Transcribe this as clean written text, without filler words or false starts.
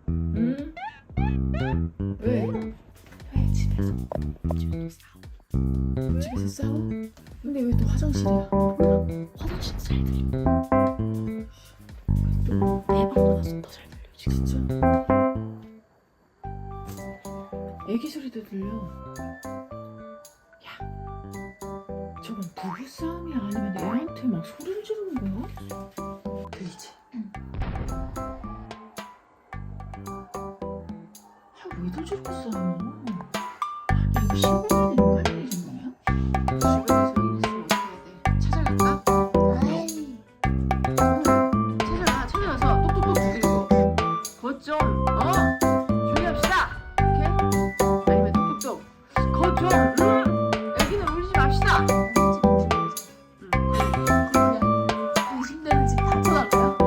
응? 왜? 왜 집에서 싸워? 집에서 싸워? 근데 왜 또 화장실이야? 몰라. 화장실 잘 들려. 또내 방보다 더 잘 들려 지금. 진짜? 애기 소리도 들려. 야, 저건 부부싸움이야? 아니면 애한테 막 소리를 지르는 거야? 들리지? 응. 왜들 저렇게 싸워? 야, 이거 신고